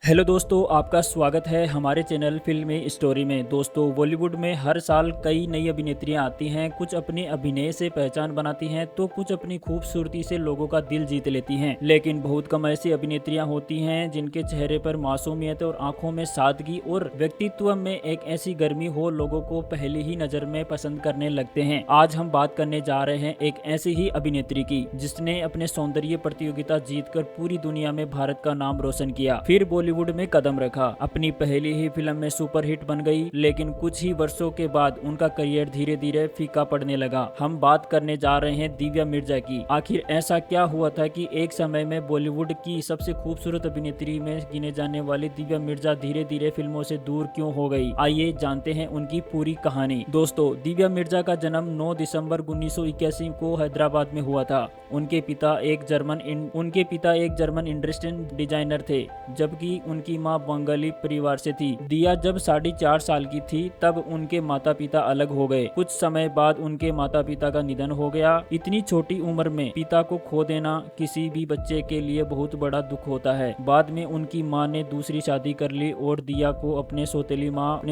Hello दोस्तों, आपका स्वागत है हमारे चैनल फिल्मी स्टोरी में। दोस्तों, बॉलीवुड में हर साल कई नई अभिनेत्रियां आती हैं। कुछ अपने अभिनय से पहचान बनाती हैं तो कुछ अपनी खूबसूरती से लोगों का दिल जीत लेती हैं। लेकिन बहुत कम ऐसी अभिनेत्रियां होती हैं जिनके चेहरे पर मासूमियत और आंखों में सादगी और व्यक्तित्व में एक ऐसी गर्मी हो लोगों को पहली ही नजर में पसंद करने लगते हैं। आज हम बात करने जा रहे हैं एक ऐसी ही अभिनेत्री की जिसने अपने सौंदर्य प्रतियोगिता जीतकर पूरी दुनिया में भारत का नाम रोशन किया, फिर बॉलीवुड में कदम रखा। अपनी पहली ही फिल्म में सुपरहिट बन गई, लेकिन कुछ ही वर्षों के बाद उनका करियर धीरे धीरे फीका पड़ने लगा। हम बात करने जा रहे हैं दिव्या मिर्जा की। आखिर ऐसा क्या हुआ था कि एक समय में बॉलीवुड की सबसे खूबसूरत अभिनेत्री में गिने जाने वाली दिव्या मिर्जा धीरे धीरे फिल्मों से दूर क्यों हो गई? आइए जानते हैं उनकी पूरी कहानी। दोस्तों, दिव्या मिर्जा का जन्म 9 दिसंबर 1981 को हैदराबाद में हुआ था। उनके पिता एक जर्मन इंडस्ट्रियल डिजाइनर थे, जबकि उनकी मां बंगाली परिवार से थी। दिया जब 4.5 साल की थी तब उनके माता पिता अलग हो गए। कुछ समय बाद उनके माता पिता का निधन हो गया। इतनी छोटी उम्र में पिता को खो देना किसी भी बच्चे के लिए बहुत बड़ा दुख होता है। बाद में उनकी मां ने दूसरी शादी कर ली और दिया को अपने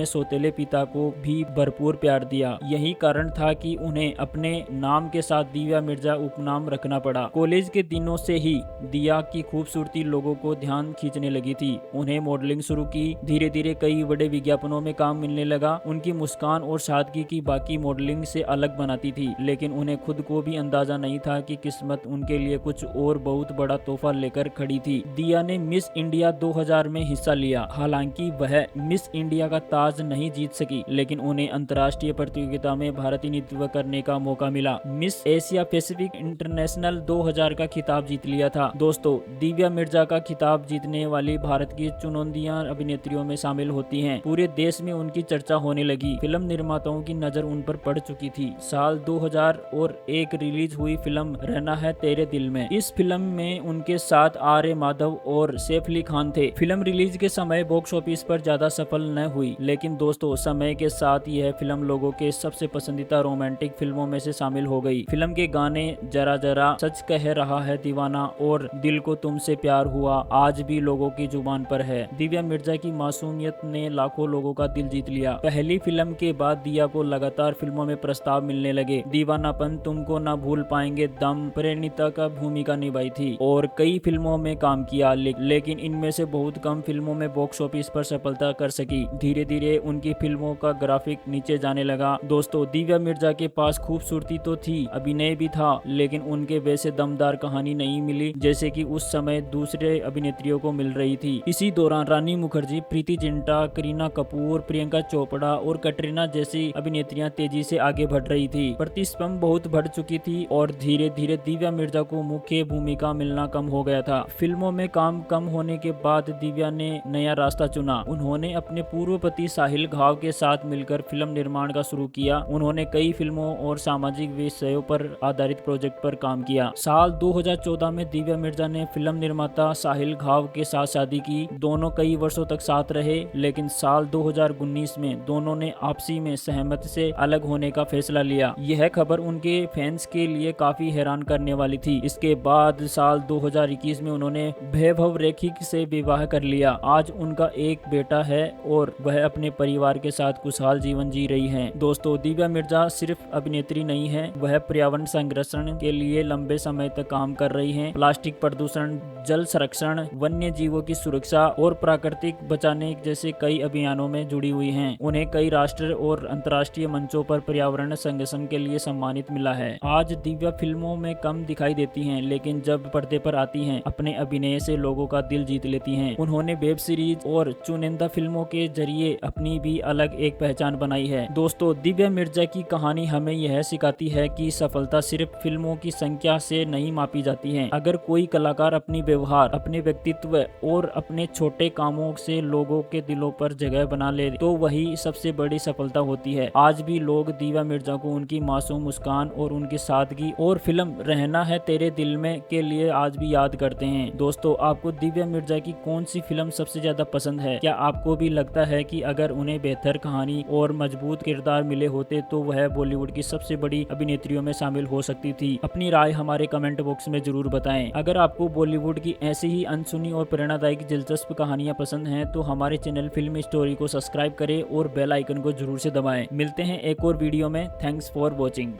सौतेले पिता को भी भरपूर प्यार दिया। यही कारण था कि उन्हें अपने नाम के साथ दिव्या मिर्जा उपनाम रखना पड़ा। कॉलेज के दिनों से ही दिया की खूबसूरती लोगों को ध्यान खींचने लगी थी। उन्हें मॉडलिंग शुरू की। धीरे धीरे कई बड़े विज्ञापनों में काम मिलने लगा। उनकी मुस्कान और सादगी की बाकी मॉडलिंग से अलग बनाती थी, लेकिन उन्हें खुद को भी अंदाजा नहीं था कि किस्मत उनके लिए कुछ और बहुत बड़ा तोहफा लेकर खड़ी थी। दिया ने मिस इंडिया 2000 में हिस्सा लिया। हालांकि वह मिस इंडिया का ताज नहीं जीत सकी, लेकिन उन्हें अंतर्राष्ट्रीय प्रतियोगिता में प्रतिनिधित्व करने का मौका मिला। मिस एशिया पैसिफिक इंटरनेशनल 2000 का खिताब जीत लिया था। दोस्तों, दिव्या मिर्जा का खिताब जीतने वाली भारत की चुनिंदा अभिनेत्रियों में शामिल होती हैं। पूरे देश में उनकी चर्चा होने लगी। फिल्म निर्माताओं की नजर उन पर पड़ चुकी थी। साल 2001 रिलीज हुई फिल्म रहना है तेरे दिल में। इस फिल्म में उनके साथ आर ए माधव और सैफ अली खान थे। फिल्म रिलीज के समय बॉक्स ऑफिस पर ज्यादा सफल न हुई, लेकिन दोस्तों समय के साथ यह फिल्म लोगों के सबसे पसंदीदा रोमांटिक फिल्मों में से शामिल हो गई। फिल्म के गाने जरा जरा, सच कह रहा है दीवाना और दिल को तुमसे प्यार हुआ आज भी लोगों की जुबान पर है। दिव्या मिर्जा की मासूमियत ने लाखों लोगों का दिल जीत लिया। पहली फिल्म के बाद दिया को लगातार फिल्मों में प्रस्ताव मिलने लगे। दीवानापन, तुमको ना भूल पाएंगे, दम, प्रेरणिता का भूमिका निभाई थी और कई फिल्मों में काम किया, लेकिन इनमें से बहुत कम फिल्मों में बॉक्स ऑफिस पर सफलता कर सकी। धीरे धीरे उनकी फिल्मों का ग्राफिक नीचे जाने लगा। दोस्तों, दिव्या मिर्जा के पास खूबसूरती तो थी, अभिनय भी था, लेकिन उनके वैसे दमदार कहानी नहीं मिली जैसे कि उस समय दूसरे अभिनेत्रियों को मिल रही थी। इसी दौरान रानी मुखर्जी, प्रीति जिंटा, करीना कपूर, प्रियंका चोपड़ा और कटरीना जैसी अभिनेत्रियां तेजी से आगे बढ़ रही थी। प्रतिस्पर्धा बहुत बढ़ चुकी थी और धीरे धीरे दिव्या मिर्जा को मुख्य भूमिका मिलना कम हो गया था। फिल्मों में काम कम होने के बाद दिव्या ने नया रास्ता चुना। उन्होंने अपने पूर्व पति साहिल घाव के साथ मिलकर फिल्म निर्माण का शुरू किया। उन्होंने कई फिल्मों और सामाजिक विषयों पर आधारित प्रोजेक्ट पर काम किया। साल 2014 में दिव्या मिर्जा ने फिल्म निर्माता साहिल घाव के साथ शादी की। दोनों कई वर्षों तक साथ रहे, लेकिन साल 2019 में दोनों ने आपसी में सहमति से अलग होने का फैसला लिया। यह खबर उनके फैंस के लिए काफी हैरान करने वाली थी। इसके बाद साल 2021 में उन्होंने वैभव रेखिक से विवाह कर लिया। आज उनका एक बेटा है और वह अपने परिवार के साथ खुशहाल जीवन जी रही हैं। दोस्तों, दिव्या मिर्जा सिर्फ अभिनेत्री नहीं है, वह पर्यावरण संरक्षण के लिए लंबे समय तक काम कर रही हैं। प्लास्टिक प्रदूषण, जल संरक्षण, वन्य जीवों की सुरक्षा और प्राकृतिक बचाने जैसे कई अभियानों में जुड़ी हुई हैं। उन्हें कई राष्ट्रीय और अंतर्राष्ट्रीय मंचों पर पर्यावरण संरक्षण के लिए सम्मानित मिला है। आज दिव्या फिल्मों में कम दिखाई देती हैं, लेकिन जब पर्दे पर आती हैं, अपने अभिनय से लोगों का दिल जीत लेती हैं। उन्होंने वेब सीरीज और चुनिंदा फिल्मों के जरिए अपनी भी अलग एक पहचान बनाई है। दोस्तों, दिव्या मिर्जा की कहानी हमें यह सिखाती है कि सफलता सिर्फ फिल्मों की संख्या से नहीं मापी जाती है। अगर कोई कलाकार अपनी व्यवहार, अपने व्यक्तित्व और अपने छोटे कामों से लोगों के दिलों पर जगह बना ले तो वही सबसे बड़ी सफलता होती है। आज भी लोग दिव्या मिर्जा को उनकी मासूम मुस्कान और उनकी सादगी और फिल्म रहना है तेरे दिल में के लिए आज भी याद करते हैं। दोस्तों, आपको दिव्या मिर्जा की कौन सी फिल्म सबसे ज्यादा पसंद है? क्या आपको भी लगता है कि अगर उन्हें बेहतर कहानी और मजबूत किरदार मिले होते तो वह बॉलीवुड की सबसे बड़ी अभिनेत्रियों में शामिल हो सकती थी? अपनी राय हमारे कमेंट बॉक्स में जरूर बताएं। अगर आपको बॉलीवुड की ऐसी ही अनसुनी और प्रेरणादायक दिलचस्प कहानियाँ पसंद हैं तो हमारे चैनल फिल्म स्टोरी को सब्सक्राइब करें और बेल आइकन को जरूर से दबाएं। मिलते हैं एक और वीडियो में। Thanks for watching.